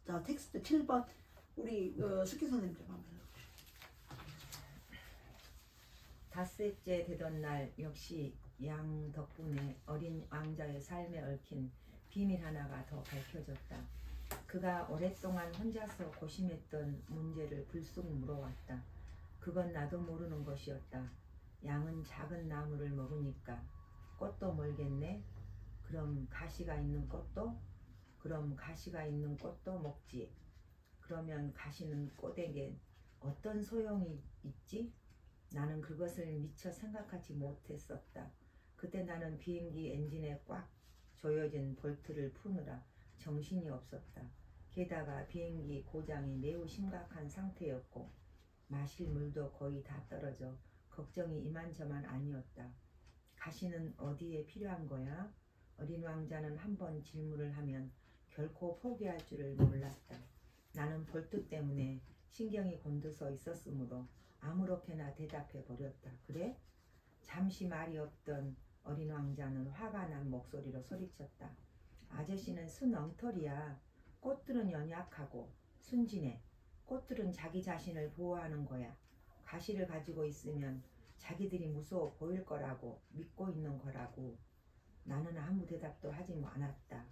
자, 텍스트 7번 우리 스키 선생님 좀 한번 해주세요. 닷새째 되던 날 역시 양 덕분에 어린 왕자의 삶에 얽힌 비밀 하나가 더 밝혀졌다. 그가 오랫동안 혼자서 고심했던 문제를 불쑥 물어왔다. 그건 나도 모르는 것이었다. 양은 작은 나무를 먹으니까 꽃도 멀겠네. 그럼 가시가 있는 꽃도? 그럼 가시가 있는 꽃도 먹지. 그러면 가시는 꽃에게 어떤 소용이 있지? 나는 그것을 미처 생각하지 못했었다. 그때 나는 비행기 엔진에 꽉 조여진 볼트를 푸느라 정신이 없었다. 게다가 비행기 고장이 매우 심각한 상태였고 마실 물도 거의 다 떨어져 걱정이 이만저만 아니었다. 가시는 어디에 필요한 거야? 어린 왕자는 한번 질문을 하면 결코 포기할 줄을 몰랐다. 나는 볼트 때문에 신경이 곤두서 있었으므로 아무렇게나 대답해 버렸다. 그래? 잠시 말이 없던 어린 왕자는 화가 난 목소리로 소리쳤다. 아저씨는 순 엉터리야. 꽃들은 연약하고 순진해. 꽃들은 자기 자신을 보호하는 거야. 가시를 가지고 있으면 자기들이 무서워 보일 거라고 믿고 있는 거라고. 나는 아무 대답도 하지 않았다.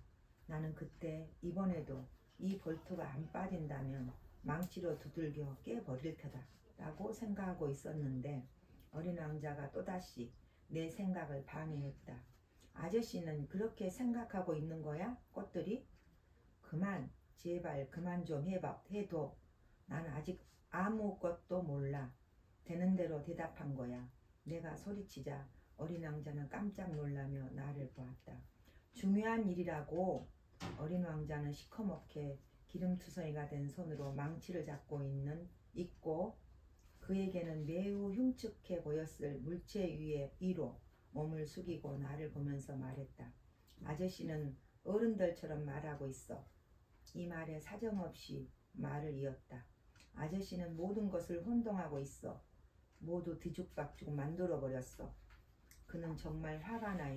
나는 그때 이번에도 이 볼트가 안 빠진다면 망치로 두들겨 깨버릴 테다 라고 생각하고 있었는데 어린 왕자가 또다시 내 생각을 방해했다. 아저씨는 그렇게 생각하고 있는 거야? 꽃들이? 그만, 제발 그만 좀 해도. 난 아직 아무것도 몰라. 되는 대로 대답한 거야. 내가 소리치자 어린 왕자는 깜짝 놀라며 나를 보았다. 중요한 일이라고. 어린 왕자는 시커멓게 기름투성이가 된 손으로 망치를 잡고 있고 그에게는 매우 흉측해 보였을 물체 위로 몸을 숙이고 나를 보면서 말했다. 아저씨는 어른들처럼 말하고 있어. 이 말에 사정없이 말을 이었다. 아저씨는 모든 것을 혼동하고 있어. 모두 뒤죽박죽 만들어버렸어. 그는 정말 화가 나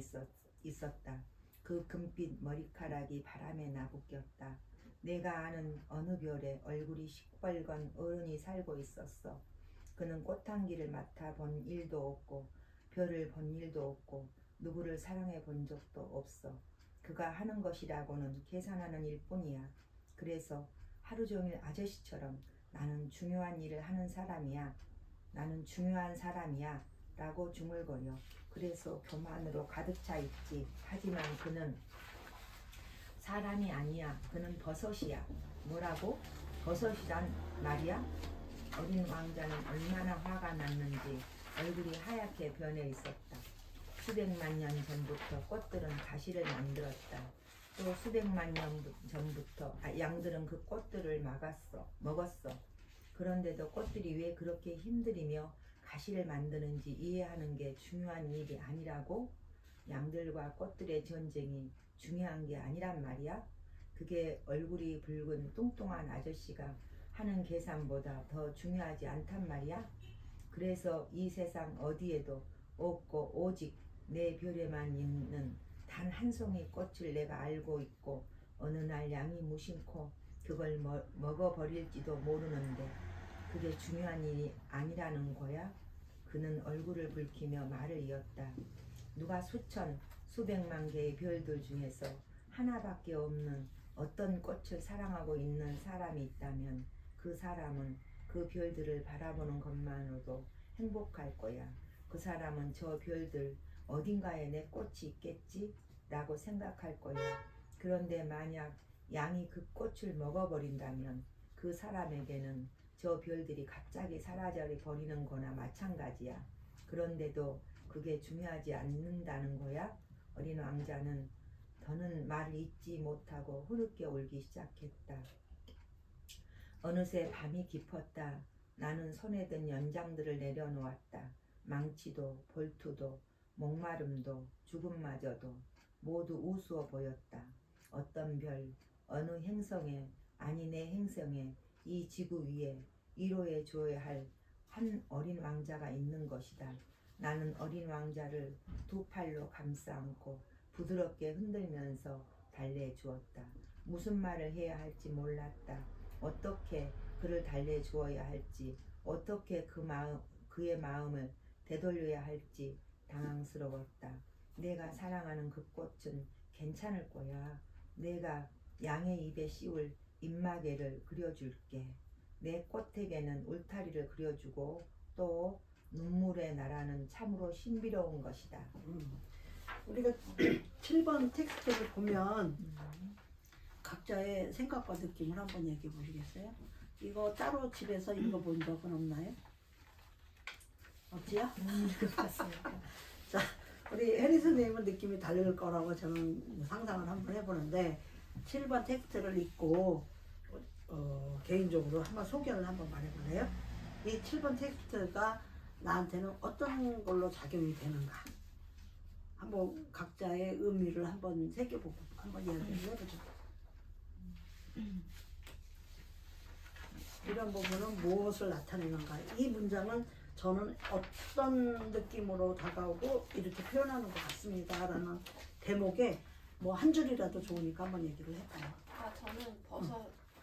있었다. 그 금빛 머리카락이 바람에 나부꼈다. 내가 아는 어느 별에 얼굴이 시뻘건 어른이 살고 있었어. 그는 꽃향기를 맡아본 일도 없고 별을 본 일도 없고 누구를 사랑해 본 적도 없어. 그가 하는 것이라고는 계산하는 일뿐이야. 그래서 하루 종일 아저씨처럼 나는 중요한 일을 하는 사람이야. 나는 중요한 사람이야 라고 중얼거려. 그래서 교만으로 가득 차 있지. 하지만 그는 사람이 아니야. 그는 버섯이야. 뭐라고? 버섯이란 말이야? 어린 왕자는 얼마나 화가 났는지 얼굴이 하얗게 변해 있었다. 수백만 년 전부터 꽃들은 가시를 만들었다. 또 수백만 년 전부터 양들은 그 꽃들을 먹었어. 그런데도 꽃들이 왜 그렇게 힘들이며 가시를 만드는지 이해하는 게 중요한 일이 아니라고? 양들과 꽃들의 전쟁이 중요한 게 아니란 말이야? 그게 얼굴이 붉은 뚱뚱한 아저씨가 하는 계산보다 더 중요하지 않단 말이야? 그래서 이 세상 어디에도 없고 오직 내 별에만 있는 단 한 송이 꽃을 내가 알고 있고 어느 날 양이 무심코 그걸 먹어버릴지도 모르는데 그게 중요한 일이 아니라는 거야? 그는 얼굴을 붉히며 말을 이었다. 누가 수백만 개의 별들 중에서 하나밖에 없는 어떤 꽃을 사랑하고 있는 사람이 있다면 그 사람은 그 별들을 바라보는 것만으로도 행복할 거야. 그 사람은 저 별들 어딘가에 내 꽃이 있겠지? 라고 생각할 거야. 그런데 만약 양이 그 꽃을 먹어버린다면 그 사람에게는 저 별들이 갑자기 사라져 버리는 거나 마찬가지야. 그런데도 그게 중요하지 않는다는 거야? 어린 왕자는 더는 말을 잇지 못하고 흐느껴 울기 시작했다. 어느새 밤이 깊었다. 나는 손에 든 연장들을 내려놓았다. 망치도 볼트도 목마름도 죽음마저도 모두 우스워 보였다. 어떤 별, 어느 행성에, 아니 내 행성에, 이 지구 위에 위로해 줘야 할 한 어린 왕자가 있는 것이다. 나는 어린 왕자를 두 팔로 감싸 안고 부드럽게 흔들면서 달래주었다. 무슨 말을 해야 할지 몰랐다. 어떻게 그를 달래주어야 할지, 어떻게 그의 마음을 되돌려야 할지 당황스러웠다. 내가 사랑하는 그 꽃은 괜찮을 거야. 내가 양의 입에 씌울 입마개를 그려줄게. 내 꽃에게는 울타리를 그려주고 또 눈물의 나라는 참으로 신비로운 것이다. 우리가 7번 텍스트를 보면 각자의 생각과 느낌을 한번 얘기해 보시겠어요? 이거 따로 집에서 읽어본 적은 없나요? 없지요? 읽어봤습니다. 자, 우리 혜리 선생님은 느낌이 다를 거라고 저는 상상을 한번 해보는데 7번 텍스트를 읽고 개인적으로 한번 소견을 한번 말해볼래요? 이 7번 텍스트가 나한테는 어떤 걸로 작용이 되는가? 한번 각자의 의미를 한번 새겨보고 한번 이야기를 해보죠. 이런 부분은 무엇을 나타내는가? 이 문장은 저는 어떤 느낌으로 다가오고 이렇게 표현하는 것 같습니다 라는 대목에 뭐 한 줄이라도 좋으니까 한번 얘기를 해봐요. 저는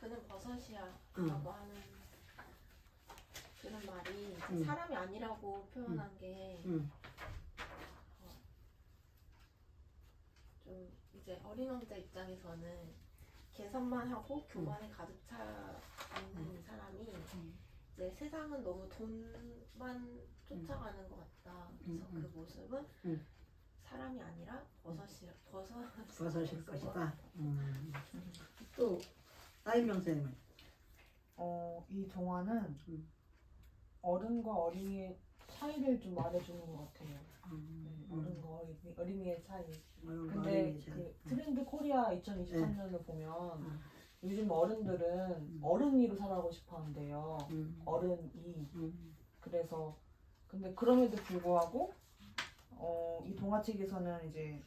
그는 버섯이야 라고 하는 그런 말이 사람이 아니라고 표현한 게 좀 이제 어린 왕자 입장에서는 개선만 하고 교만에 가득 차 있는 사람이 이제 세상은 너무 돈만 쫓아가는 것 같다. 그래서 그 모습은 사람이 아니라 버섯일 것이다. 또 나인명 선생님. 이 동화는 어른과 어린이의 차이를 좀 말해주는 것 같아요. 어른과 어린이의 차이. 근데 그 트렌드 코리아 2023년을 보면 요즘 어른들은 어른이로 살아가고 싶어 한대요. 어른이. 그래서 근데 그럼에도 불구하고 이 동화책에서는 이제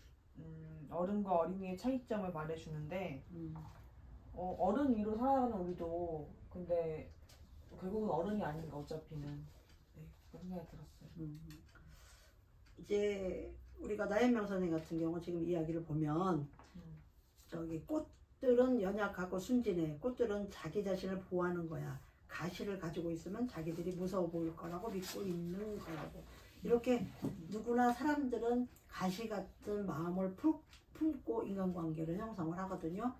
어른과 어린이의 차이점을 말해주는데 어른이로 살아가는 우리도 근데 결국은 어른이 아닌가 어차피는 그런 생각이 들었어요. 이제 우리가 나연명 선생 같은 경우 지금 이야기를 보면 저기 꽃들은 연약하고 순진해. 꽃들은 자기 자신을 보호하는 거야. 가시를 가지고 있으면 자기들이 무서워 보일 거라고 믿고 있는 거라고. 이렇게 누구나 사람들은 가시 같은 마음을 품고 인간관계를 형성을 하거든요.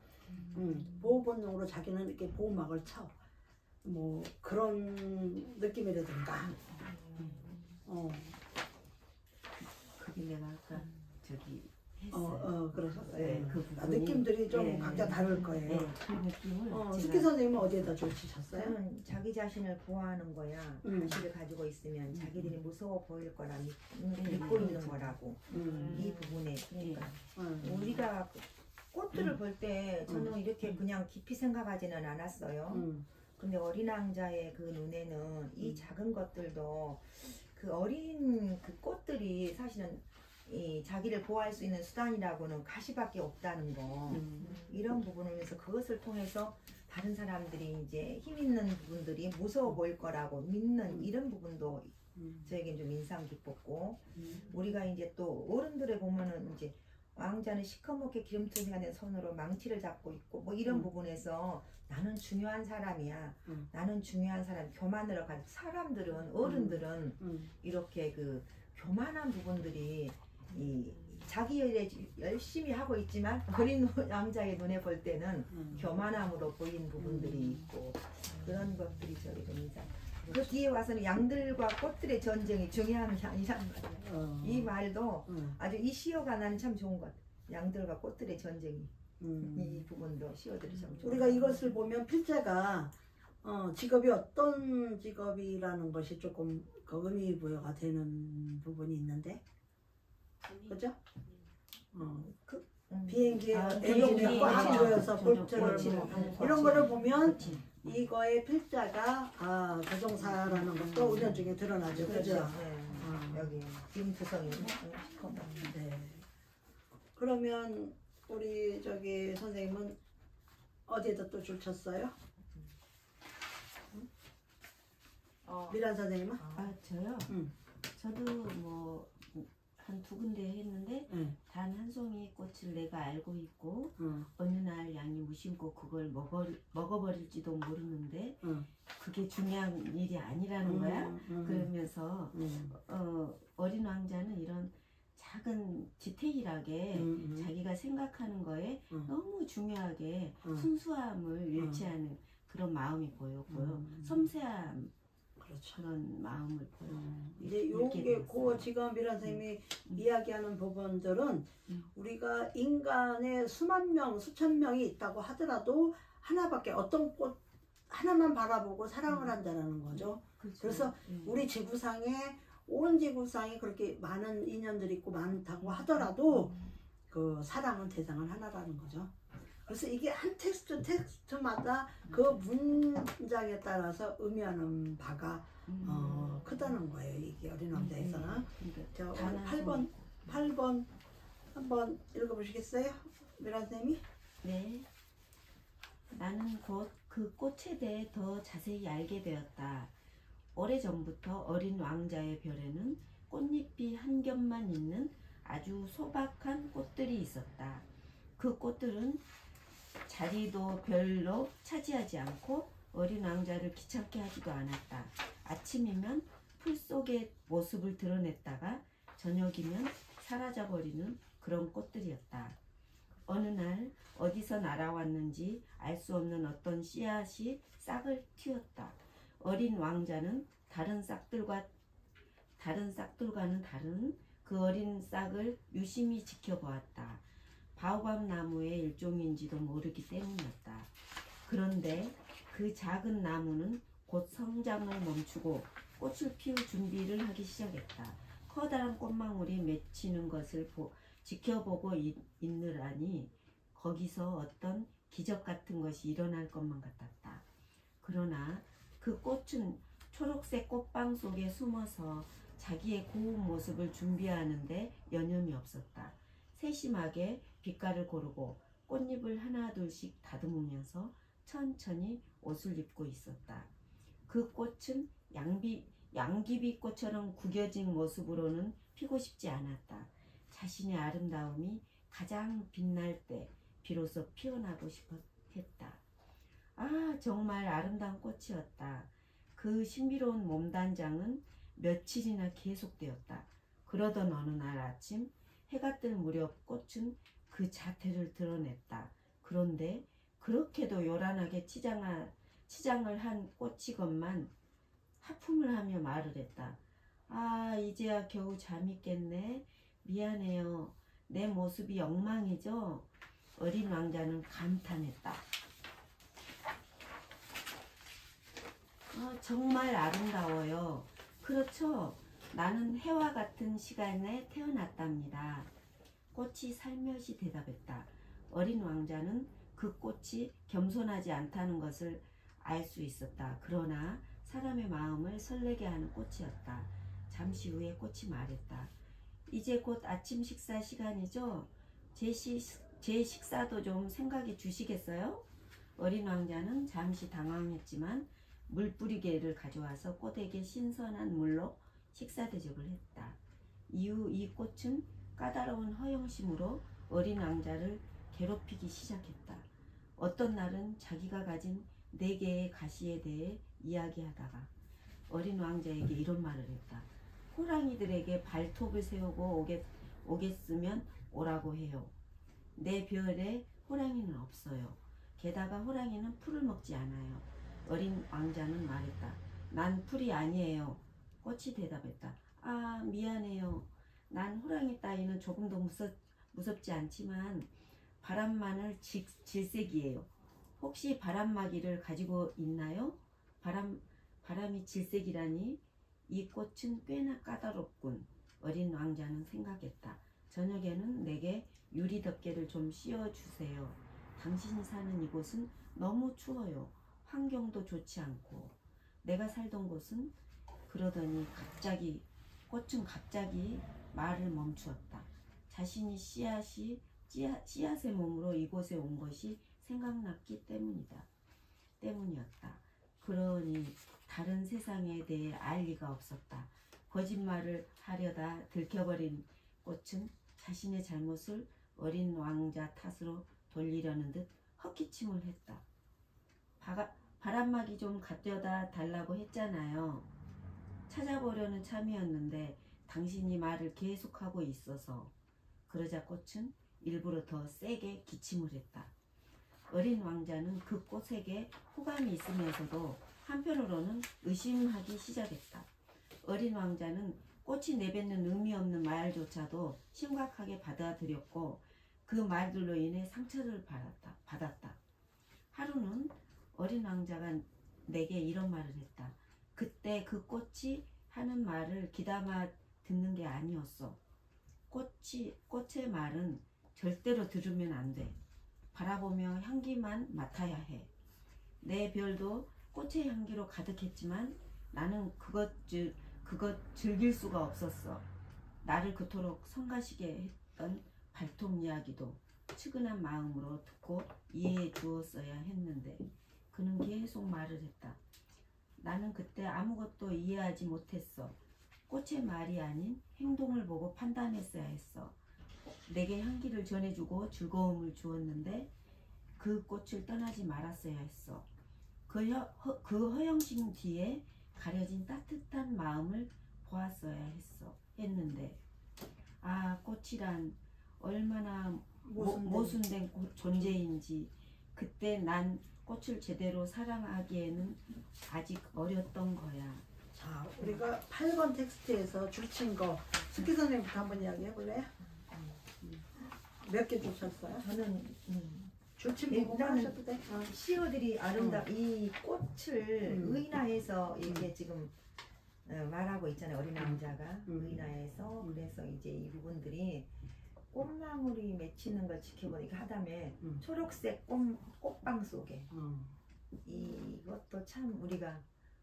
보호 본능으로 자기는 이렇게 보호막을 쳐. 뭐 그런 느낌이라든가. 그게 내가 아까 저기 그러셨어요. 네, 그 느낌들이 좀 각자 다를 거예요. 그 느낌을 숙희 선생님은 어디에다 주셨어요? 저는 자기 자신을 보호하는 거야. 가시를 가지고 있으면 자기들이 무서워 보일 거라 믿고 있는 거라고. 이 부분에 그러니까 우리가 꽃들을 볼 때 저는 이렇게 그냥 깊이 생각하지는 않았어요. 근데 어린 왕자의 그 눈에는 이 작은 것들도 그 어린 그 꽃들이 사실은 이 자기를 보호할 수 있는 수단이라고는 가시밖에 없다는 거. 이런 부분을 위해서 그것을 통해서 다른 사람들이 이제 힘 있는 부분들이 무서워 보일 거라고 믿는 이런 부분도 저에겐 좀 인상 깊었고 우리가 이제 또 어른들에 보면은 이제 왕자는 시커멓게 기름투성이가 된 손으로 망치를 잡고 있고 뭐 이런 부분에서 나는 중요한 사람이야. 나는 중요한 사람. 교만으로 가는 사람들은 어른들은 이렇게 그 교만한 부분들이 이 자기 일에 열심히 하고 있지만 어린 왕자의 눈에 볼 때는 교만함으로 보이는 부분들이 있고 그런 것들이 저기 좀 인상. 그 뒤에 와서는 양들과 꽃들의 전쟁이 중요한 게 아니란 말이야. 이 말도 아주 이 시어가 나는 참 좋은 것 같아. 양들과 꽃들의 전쟁이. 이 부분도 시어들이 참 좋아. 우리가 이것을 보면 필자가 직업이 어떤 직업이라는 것이 조금 그 의미 부여가 되는 부분이 있는데, 그죠? 비행기에 에너지가 꽉 들어서 볼트를 이런 거를 보면 이거의 필자가 조종사라는 것도 운전 중에 드러나죠, 그죠? 여기 김투성이. 네. 그러면 우리 저기 선생님은 어디에다 또 줄 쳤어요? 어, 미란 선생님은? 저요? 저도 뭐 한 두 군데 했는데 네. 단 한 송이 꽃을 내가 알고 있고 응. 어느 날 양이 무심코 그걸 먹어버릴지도 모르는데 응. 그게 중요한 일이 아니라는 거야. 그러면서 어린 왕자는 이런 작은 디테일하게 자기가 생각하는 거에 너무 중요하게 순수함을 잃지않은 그런 마음이 보였고요. 섬세함 그렇죠. 그런 마음을 보여. 이제 요게 그 지금 미란 선생님이 이야기하는 부분들은 우리가 인간의 수만 명, 수천 명이 있다고 하더라도 하나밖에 어떤 꽃 하나만 바라보고 사랑을 한다는 거죠. 그렇죠. 그래서 우리 지구상에 온 지구상에 그렇게 많은 인연들이 있고 많다고 하더라도 그 사랑은 대상은 하나라는 거죠. 그래서 이게 한 텍스트마다 그 문장에 따라서 의미하는 바가 크다는 거예요. 이게 어린 왕자에서는. 저 8번 한번 읽어보시겠어요? 미란 선생님이? 네. 나는 곧 그 꽃에 대해 더 자세히 알게 되었다. 오래전부터 어린 왕자의 별에는 꽃잎이 한 겹만 있는 아주 소박한 꽃들이 있었다. 그 꽃들은 자리도 별로 차지하지 않고 어린 왕자를 귀찮게 하지도 않았다. 아침이면 풀 속의 모습을 드러냈다가 저녁이면 사라져버리는 그런 꽃들이었다. 어느 날 어디서 날아왔는지 알 수 없는 어떤 씨앗이 싹을 틔웠다. 어린 왕자는 다른 싹들과는 다른 그 어린 싹을 유심히 지켜보았다. 바오밥 나무의 일종인지도 모르기 때문이었다. 그런데 그 작은 나무는 곧 성장을 멈추고 꽃을 피울 준비를 하기 시작했다. 커다란 꽃망울이 맺히는 것을 지켜보고 있느라니 거기서 어떤 기적 같은 것이 일어날 것만 같았다. 그러나 그 꽃은 초록색 꽃방 속에 숨어서 자기의 고운 모습을 준비하는데 여념이 없었다. 세심하게 빛깔을 고르고 꽃잎을 하나둘씩 다듬으면서 천천히 옷을 입고 있었다. 그 꽃은 양귀비꽃처럼 구겨진 모습으로는 피고 싶지 않았다. 자신의 아름다움이 가장 빛날 때 비로소 피어나고 싶었다. 아, 정말 아름다운 꽃이었다. 그 신비로운 몸단장은 며칠이나 계속되었다. 그러던 어느 날 아침 해가 뜰 무렵 꽃은 그 자태를 드러냈다. 그런데 그렇게도 요란하게 치장을 한 꽃이건만 하품을 하며 말을 했다. 아, 이제야 겨우 잠이 깼네. 미안해요. 내 모습이 엉망이죠? 어린 왕자는 감탄했다. 정말 아름다워요. 그렇죠. 나는 해와 같은 시간에 태어났답니다. 꽃이 살며시 대답했다. 어린 왕자는 그 꽃이 겸손하지 않다는 것을 알 수 있었다. 그러나 사람의 마음을 설레게 하는 꽃이었다. 잠시 후에 꽃이 말했다. 이제 곧 아침 식사 시간이죠? 제 식사도 좀 생각해 주시겠어요? 어린 왕자는 잠시 당황했지만 물뿌리개를 가져와서 꽃에게 신선한 물로 식사 대접을 했다. 이후 이 꽃은 까다로운 허영심으로 어린 왕자를 괴롭히기 시작했다. 어떤 날은 자기가 가진 4개의 가시에 대해 이야기하다가 어린 왕자에게 이런 말을 했다. 호랑이들에게 발톱을 세우고 오겠으면 오라고 해요. 내 별에 호랑이는 없어요. 게다가 호랑이는 풀을 먹지 않아요. 어린 왕자는 말했다. 난 풀이 아니에요. 꽃이 대답했다. 아, 미안해요. 난 호랑이 따위는 조금도 무섭지 않지만 바람마늘 질색이에요. 혹시 바람막이를 가지고 있나요? 바람이 질색이라니 이 꽃은 꽤나 까다롭군. 어린 왕자는 생각했다. 저녁에는 내게 유리 덮개를 좀 씌워주세요. 당신이 사는 이곳은 너무 추워요. 환경도 좋지 않고. 내가 살던 곳은 그러더니 꽃은 갑자기 말을 멈추었다. 자신이 씨앗의 몸으로 이곳에 온 것이 생각났기 때문이었다. 그러니 다른 세상에 대해 알 리가 없었다. 거짓말을 하려다 들켜버린 꽃은 자신의 잘못을 어린 왕자 탓으로 돌리려는 듯 헛기침을 했다. 바람막이 좀 갖다 달라고 했잖아요. 찾아보려는 참이었는데 당신이 말을 계속하고 있어서. 그러자 꽃은 일부러 더 세게 기침을 했다. 어린 왕자는 그 꽃에게 호감이 있으면서도 한편으로는 의심하기 시작했다. 어린 왕자는 꽃이 내뱉는 의미 없는 말조차도 심각하게 받아들였고 그 말들로 인해 상처를 받았다. 하루는 어린 왕자가 내게 이런 말을 했다. 그때 그 꽃이 하는 말을 귀담아 듣는 게 아니었어. 꽃의 말은 절대로 들으면 안 돼. 바라보며 향기만 맡아야 해. 내 별도 꽃의 향기로 가득했지만 나는 그것 즐길 수가 없었어. 나를 그토록 성가시게 했던 발톱 이야기도 측은한 마음으로 듣고 이해해 주었어야 했는데 그는 계속 말을 했다. 나는 그때 아무것도 이해하지 못했어. 꽃의 말이 아닌 행동을 보고 판단했어야 했어. 내게 향기를 전해주고 즐거움을 주었는데 그 꽃을 떠나지 말았어야 했어. 그 허영심 뒤에 가려진 따뜻한 마음을 보았어야 했는데 꽃이란 얼마나 모순된 존재인지 그때 난 꽃을 제대로 사랑하기에는 아직 어렸던 거야. 자, 우리가 8번 텍스트에서 줄친 거 스키 선생님부터 한번 이야기해 볼래요? 몇 개 주셨어요? 저는 줄친 부분만 하셔도 돼. 시어들이 이 꽃을 의인화해서 이렇게 지금 말하고 있잖아요. 어린 왕자가 의인화해서 그래서 이제 이 부분들이 꽃망울이 맺히는 걸 지켜보니까 하다음에 초록색 꽃방 속에 이것도 참 우리가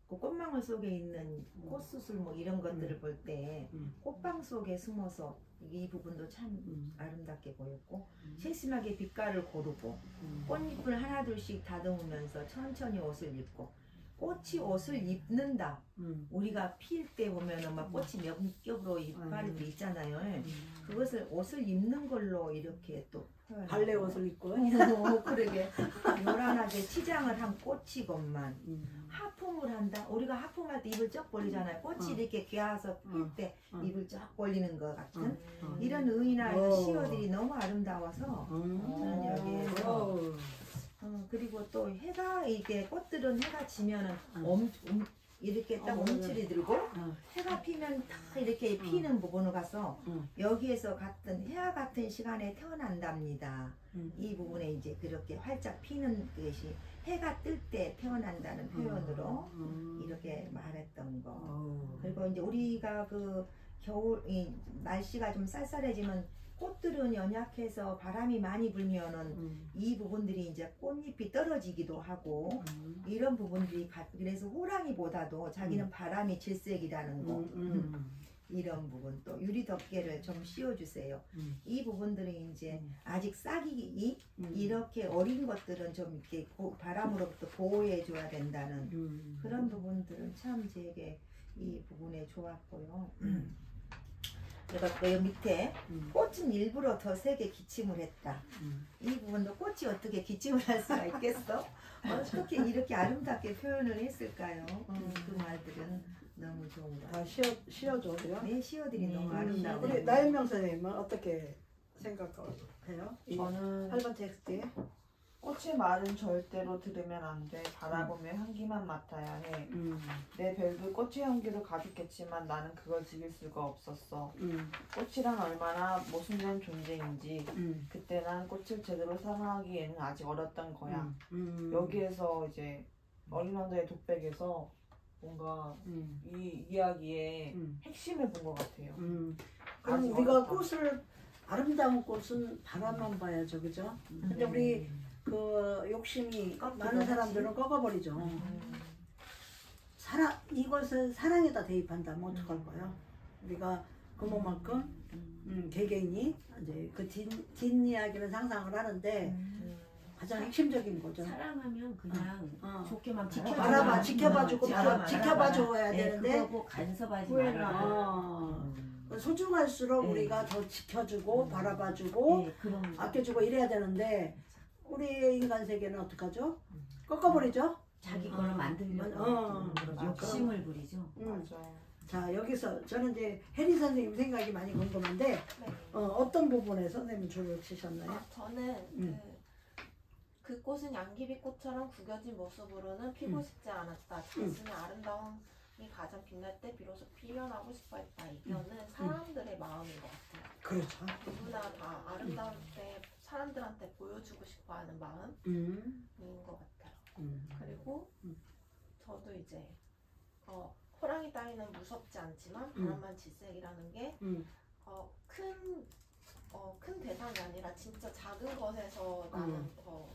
그 꽃망울 속에 있는 꽃수술 뭐 이런 것들을 볼 때 꽃방 속에 숨어서 이 부분도 참 아름답게 보였고 세심하게 빛깔을 고르고 꽃잎을 하나둘씩 다듬으면서 천천히 옷을 입고 꽃이 옷을 입는다. 우리가 필 때 보면은 막 꽃이 몇 겹으로 이파리도 있잖아요. 그것을 옷을 입는 걸로 이렇게 또 발레 옷을 입고 그러게 요란하게 치장을 한 꽃이건만 하품을 한다. 우리가 하품할 때 입을 쩍 벌리잖아요. 꽃이 이렇게 귀와서 필 때 입을 쫙 벌리는 것 같은 이런 의인한 시어들이 너무 아름다워서 저는 여기에서 그리고 또 해가 이게 꽃들은 해가 지면은 이렇게 딱 움츠리 들고 해가 피면 다 이렇게 피는 부분을 가서 여기에서 같은 해와 같은 시간에 태어난답니다. 이 부분에 이제 그렇게 활짝 피는 것이 해가 뜰 때 태어난다는 표현으로 이렇게 말했던 거. 그리고 이제 우리가 그 겨울 날씨가 좀 쌀쌀해지면 꽃들은 연약해서 바람이 많이 불면은 이 부분들이 이제 꽃잎이 떨어지기도 하고 이런 부분들이 그래서 호랑이보다도 자기는 바람이 질색이라는 거 이런 부분 또 유리 덮개를 좀 씌워주세요. 이 부분들은 이제 아직 싹이 이렇게 어린 것들은 좀 이렇게 바람으로부터 보호해줘야 된다는 그런 부분들은 참 제게 이 부분에 좋았고요. 그래서 그 밑에 꽃은 일부러 더 세게 기침을 했다. 이 부분도 꽃이 어떻게 기침을 할 수가 있겠어? 어떻게 이렇게 아름답게 표현을 했을까요? 그 말들은 너무 좋은 것 같아요. 시어줘도요? 네, 시어들이 너무 아름다워요. 우리 나연명 선생님은 어떻게 생각해요? 저는 8번 텍스트에 꽃의 말은 절대로 들으면 안 돼. 바라보며 향기만 맡아야 해. 내 별도 꽃의 향기로 가득했지만 나는 그걸 즐길 수가 없었어. 꽃이란 얼마나 모순된 존재인지 그때 난 꽃을 제대로 사랑하기에는 아직 어렸던 거야. 여기에서 이제 어린 왕자의 독백에서 뭔가 이 이야기의 핵심을 본 것 같아요. 그럼 우리가 꽃을 아름다운 꽃은 바라만 봐야죠, 그죠? 근데 우리 그 욕심이 많은 사람들은 꺾어버리죠. 이것을 사랑에다 대입한다면 어떡할 거예요? 우리가 그만큼 개개인이 이제 그 뒷이야기는 상상을 하는데 가장 핵심적인 거죠. 사랑하면 그냥 좋게만 지켜봐주고 지켜봐줘야 되는데 그거고 간섭하지 말라. 소중할수록 네. 우리가 더 지켜주고 바라봐주고 네, 그런 아껴주고 이래야 되는데 우리 인간 세계는 어떡하죠? 꺾어버리죠? 자기 거를 만들려고 그러죠. 욕심을 부리죠. 맞아. 자 여기서 저는 이제 혜리 선생님 생각이 많이 궁금한데 네. 어떤 부분에 선생님 줄을 치셨나요? 저는 그 꽃은 양귀비꽃처럼 구겨진 모습으로는 피고 싶지 않았다. 자신의 아름다움이 가장 빛날 때 비로소 피면하고 싶어 했다. 이거는 사람들의 마음인 것 같아요. 그렇죠. 누구나 다 아름다울 때 사람들한테 보여주고 싶어 하는 마음인 것 같아요. 그리고 저도 이제 호랑이 따위는 무섭지 않지만 바람만 질색이라는 게 큰 대상이 아니라 진짜 작은 것에서 나는 더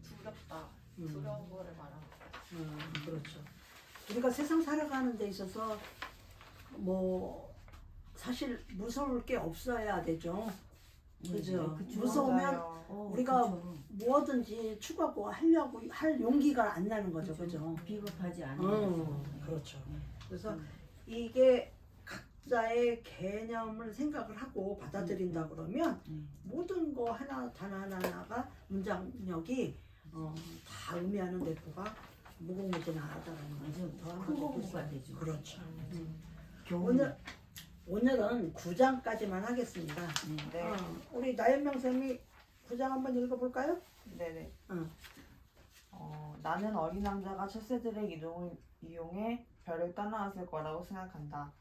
두렵다. 두려운 거를 말하는 거예요. 그렇죠. 우리가 세상 살아가는 데 있어서 뭐 사실 무서울 게 없어야 되죠. 그죠? 그쵸. 무서우면 맞아요. 우리가 그쵸. 뭐든지 추구하고 하려고 할 용기가 안 나는 거죠. 그죠? 비겁하지 않은 그렇죠. 그래서 이게 각자의 개념을 생각을 하고 받아들인다 그러면 모든 거 하나하나가 문장력이 다 의미하는 대포가 무궁무진하다라는 거죠. 더 큰 공부가 되죠. 그렇죠. 교훈. 오늘은 9장까지만 하겠습니다. 네. 우리 나연명 쌤이 9장 한번 읽어볼까요? 네네. 응. 나는 어린 왕자가 철새들의 이동을 이용해 별을 떠나왔을 거라고 생각한다.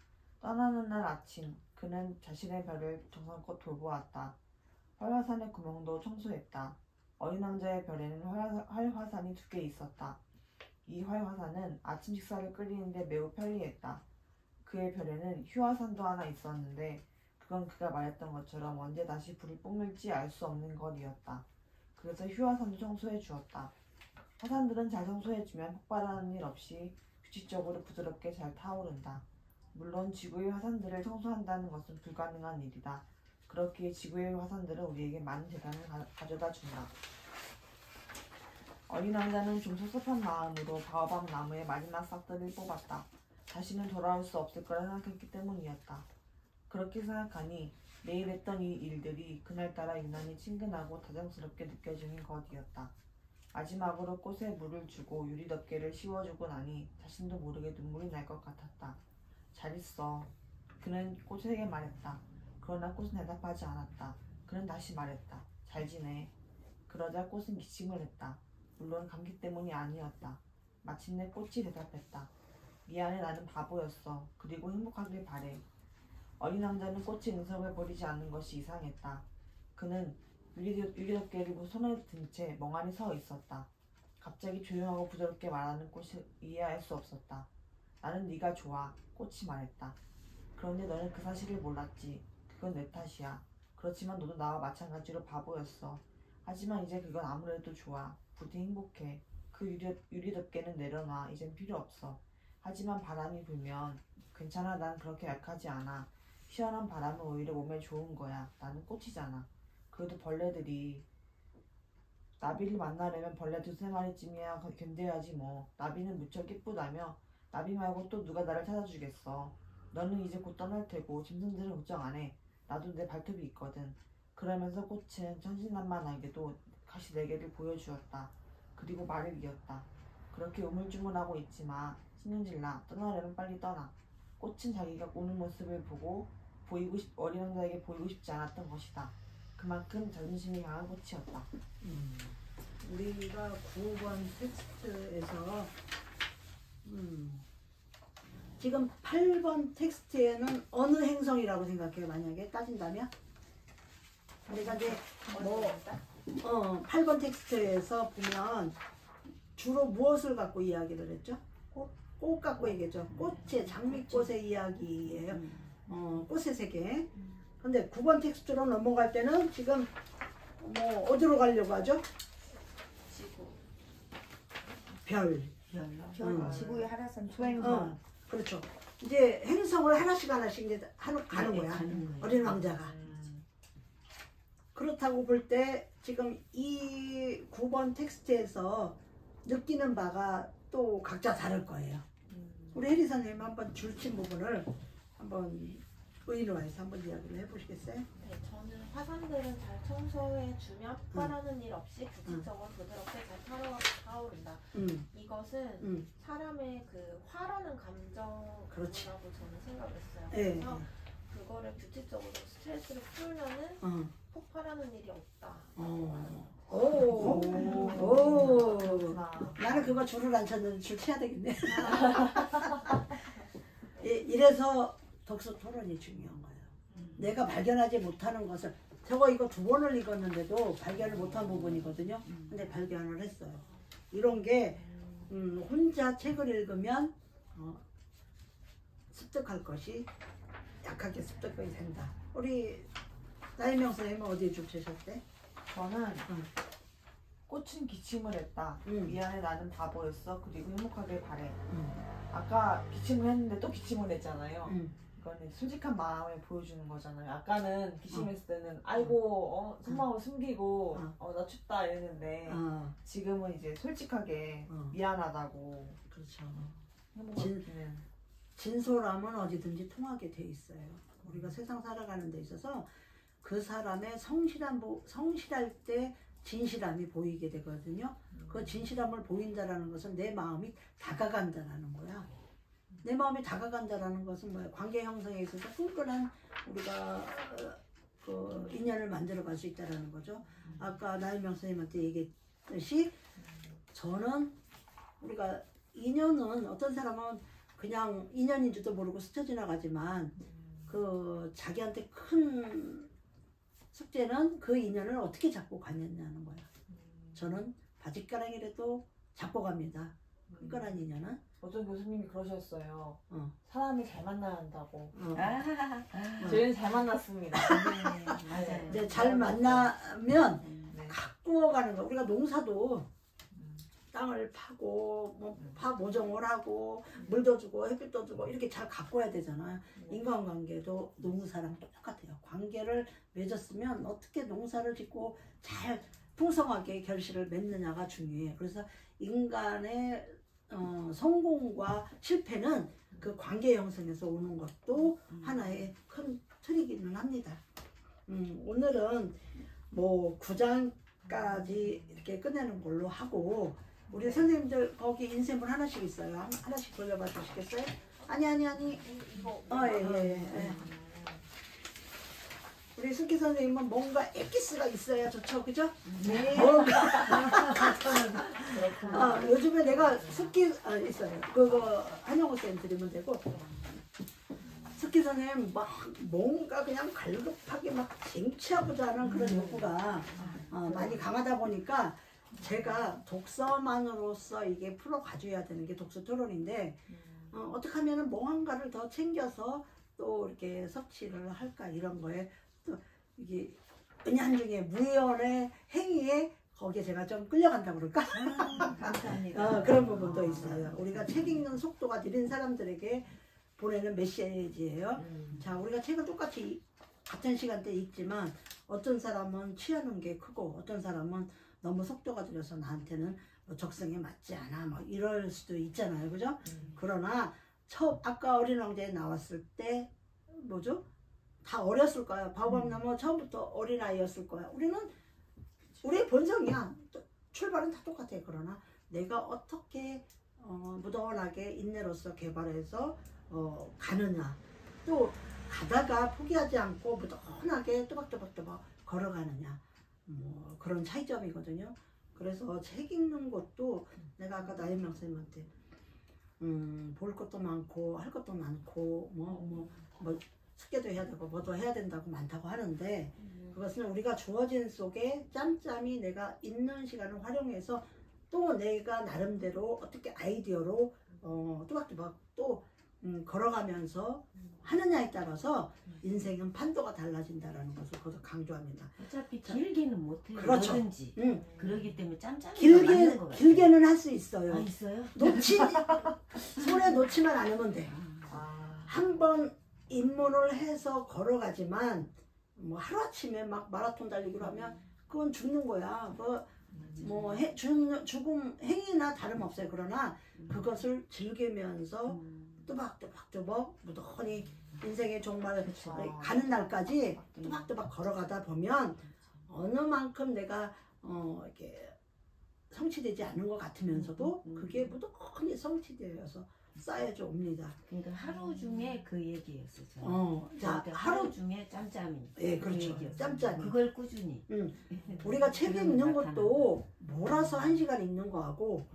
떠나는 날 아침, 그는 자신의 별을 정성껏 돌보았다. 활화산의 구멍도 청소했다. 어린 왕자의 별에는 활화산이 2개 있었다. 이 활화산은 아침 식사를 끓이는데 매우 편리했다. 그의 별에는 휴화산도 하나 있었는데 그건 그가 말했던 것처럼 언제 다시 불을 뿜을지 알 수 없는 것이었다. 그래서 휴화산도 청소해 주었다. 화산들은 잘 청소해주면 폭발하는 일 없이 규칙적으로 부드럽게 잘 타오른다. 물론 지구의 화산들을 청소한다는 것은 불가능한 일이다. 그렇기에 지구의 화산들은 우리에게 많은 재단을 가져다 준다. 어린 왕자는 좀 섭섭한 마음으로 바오밥 나무의 마지막 싹들을 뽑았다. 다시는 돌아올 수 없을 거라 생각했기 때문이었다. 그렇게 생각하니 매일 했던 이 일들이 그날따라 유난히 친근하고 다정스럽게 느껴지는 것이었다. 마지막으로 꽃에 물을 주고 유리덮개를 씌워주고 나니 자신도 모르게 눈물이 날 것 같았다. 잘 있어. 그는 꽃에게 말했다. 그러나 꽃은 대답하지 않았다. 그는 다시 말했다. 잘 지내. 그러자 꽃은 기침을 했다. 물론 감기 때문이 아니었다. 마침내 꽃이 대답했다. 미안해, 나는 바보였어. 그리고 행복하길 바래. 어린 왕자는 꽃의 응석을 버리지 않는 것이 이상했다. 그는 유리덮개를 손에 든 채 멍하니 서 있었다. 갑자기 조용하고 부드럽게 말하는 꽃을 이해할 수 없었다. 나는 네가 좋아. 꽃이 말했다. 그런데 너는 그 사실을 몰랐지. 그건 내 탓이야. 그렇지만 너도 나와 마찬가지로 바보였어. 하지만 이제 그건 아무래도 좋아. 부디 행복해. 그 유리덮개는 내려놔. 이젠 필요 없어. 하지만 바람이 불면 괜찮아. 난 그렇게 약하지 않아. 시원한 바람은 오히려 몸에 좋은 거야. 나는 꽃이잖아. 그래도 벌레들이 나비를 만나려면 벌레 2-3마리쯤이야 견뎌야지 뭐. 나비는 무척 예쁘다며. 나비 말고 또 누가 나를 찾아주겠어. 너는 이제 곧 떠날 테고 짐승들은 걱정 안 해. 나도 내 발톱이 있거든. 그러면서 꽃은 천진난만하게도 다시 내게를 보여주었다. 그리고 말을 이었다. 그렇게 우물쭈물하고 있지마. 신경질나. 떠나려면 빨리 떠나. 꽃은 자기가 오는 모습을 보고 어린 왕자에게 보이고 싶지 않았던 것이다. 그만큼 자존심이 강한 꽃이었다. 우리가 9번 텍스트에서 지금 8번 텍스트에는 어느 행성이라고 생각해요? 만약에 따진다면? 우리가 이제 뭐 8번 텍스트에서 보면 주로 무엇을 갖고 이야기를 했죠? 꽃 갖고 얘기했죠. 꽃의 장미꽃의 이야기예요. 꽃의 세계. 근데 9번 텍스트로 넘어갈 때는 지금 뭐 어디로 가려고 하죠? 지구. 별. 지구의 하나선 수행성. 그렇죠. 이제 행성을 하나씩 이제 가는 거야. 어린 왕자가. 그렇다고 볼 때 지금 이 9번 텍스트에서 느끼는 바가 또 각자 다를 거예요. 우리 혜리 선생님 한번 줄친 부분을 한번 의인화해서 한번 이야기를 해보시겠어요? 네, 저는 화산들은 잘 청소해주면 폭발하는 일 없이 규칙적으로 부드럽게 잘 타오른다. 이것은 사람의 그 화라는 감정이라고 그렇지. 저는 생각했어요. 네. 그래서 그거를 규칙적으로 스트레스를 풀면은 폭발하는 일이 없다. 오. 그렇구나. 나는 그거 줄을 안 쳤는데 줄 쳐야 되겠네. 이래서 독서 토론이 중요한 거예요. 내가 발견하지 못하는 것을 이거 2번을 읽었는데도 발견을 못한 부분이거든요. 근데 발견을 했어요. 이런 게 혼자 책을 읽으면 습득할 것이 약하게 습득이 된다. 우리 나혜명 선생님은 어디에 줄 치셨대? 저는 꽃은 기침을 했다. 미안해 나는 바보였어. 그리고 행복하길 바래. 아까 기침을 했는데 또 기침을 했잖아요. 이거는 솔직한 마음을 보여주는 거잖아요. 아까는 기침했을 때는 아이고 속마음을 숨기고 나 춥다 이랬는데 지금은 이제 솔직하게 미안하다고. 그렇죠. 행복하기는 진솔함은 어디든지 통하게 돼 있어요. 우리가 세상 살아가는 데 있어서 그 사람의 성실할 때 진실함이 보이게 되거든요. 그 진실함을 보인다라는 것은 내 마음이 다가간다라는 거야. 내 마음이 다가간다라는 것은 뭐야? 관계 형성에 있어서 끈끈한 우리가 그 인연을 만들어갈 수 있다라는 거죠. 아까 나혜명 선생님한테 얘기했듯이 저는 우리가 인연은 어떤 사람은 그냥 인연인지도 모르고 스쳐 지나가지만 그 자기한테 큰 숙제는 그 인연을 어떻게 잡고 가느냐는 거야. 저는 바짓가랑이라도 잡고 갑니다. 끈끈한 인연은. 어떤 교수님이 그러셨어요. 사람이 잘 만나야 한다고. 어. 저희는 잘 만났습니다. 네, 맞아요. 이제 잘 만나면 가꾸어 가는 거. 우리가 농사도 땅을 파고 모종을 하고 물도 주고 햇빛도 주고 이렇게 잘 가꿔야 되잖아요. 인간관계도 농사랑 똑같아요. 관계를 맺었으면 어떻게 농사를 짓고 잘 풍성하게 결실을 맺느냐가 중요해요. 그래서 인간의 성공과 실패는 그 관계 형성에서 오는 것도 하나의 큰 틀이기는 합니다. 오늘은 뭐 9장까지 이렇게 끝내는 걸로 하고 우리 선생님들 거기 인쇄물 하나씩 있어요. 하나씩 돌려봐 주시겠어요? 아니. 이거 예. 우리 숙기 선생님은 뭔가 엑기스가 있어야 좋죠, 그죠? 네. 요즘에 내가 숙기 있어요. 그거 한영호 쌤 드리면 되고. 숙기 선생님 막 뭔가 그냥 갈급하게 막 쟁취하고자 하는 그런 욕구가 많이 강하다 보니까 제가 독서만으로서 이게 풀어가줘야 되는 게 독서 토론인데 어떻게 하면 뭔가를 더 챙겨서 또 이렇게 섭취를 할까 이런 거에 또 이게 은연중에 무연의 행위에 거기에 제가 좀 끌려간다고 그럴까? 감사합니다. 그런 부분도 있어요. 우리가 책 읽는 속도가 느린 사람들에게 보내는 메시지예요. 자, 우리가 책을 똑같이 같은 시간대에 읽지만 어떤 사람은 취하는 게 크고 어떤 사람은 너무 속도가 느려서 나한테는 뭐 적성에 맞지 않아 뭐 이럴 수도 있잖아요, 그죠? 그러나 아까 어린 왕자에 나왔을 때 뭐죠? 다 어렸을 거야. 바오밥나무 처음부터 어린아이였을 거야. 우리의 본성이야. 출발은 다 똑같아. 그러나 내가 어떻게 무던하게 인내로서 개발해서 가느냐, 또 가다가 포기하지 않고 무던하게 또박또박 걸어가느냐, 뭐 그런 차이점이거든요. 그래서 책 읽는 것도 내가 아까 나혜명 선생님한테 볼 것도 많고 할 것도 많고 뭐 숙제도 해야 되고 뭐도 해야 된다고 많다고 하는데 그것은 우리가 주어진 속에 짬짬이 내가 있는 시간을 활용해서 또 내가 나름대로 어떻게 아이디어로 또박또박 또 걸어가면서 하느냐에 따라서 인생은 판도가 달라진다라는 것을 거기서 강조합니다. 어차피 길게는 못해요. 그렇죠. 뭐든지. 그러기 때문에 짬짬이가 맞는 것 같아요. 길게는 할 수 있어요. 있어요? 손에 놓지만 않으면 돼. 한 번 입문을 해서 걸어가지만 뭐 하루아침에 막 마라톤 달리기로 하면 그건 죽는 거야. 뭐 죽음 행위나 다름없어요. 그러나 그것을 즐기면서 또박또박 무던히 인생의 정말 그쵸. 가는 날까지 또박또박 걸어가다 보면 어느 만큼 내가 이렇게 성취되지 않은 것 같으면서도 그게 무던히 성취되어서 쌓여져 옵니다. 그러니까 하루 중에 그 얘기였어요. 자, 그러니까 하루 하루 중에 짬짬이. 예, 그 그렇죠. 얘기였어요. 짬짬이. 그걸 꾸준히. 우리가 책 그런 읽는 나타나. 것도 몰아서 1시간 읽는 거하고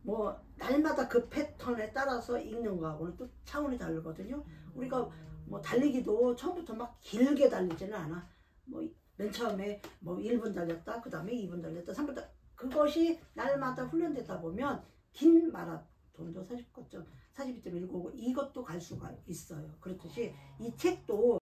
뭐 날마다 그 패턴에 따라서 읽는 거하고는 또 차원이 다르거든요. 우리가 뭐 달리기도 처음부터 막 길게 달리지는 않아. 뭐 맨 처음에 뭐 1분 달렸다, 그 다음에 2분 달렸다, 3분 달렸다. 그것이 날마다 훈련되다 보면 긴 마라톤도 42.195 이것도 갈 수가 있어요. 그렇듯이 이 책도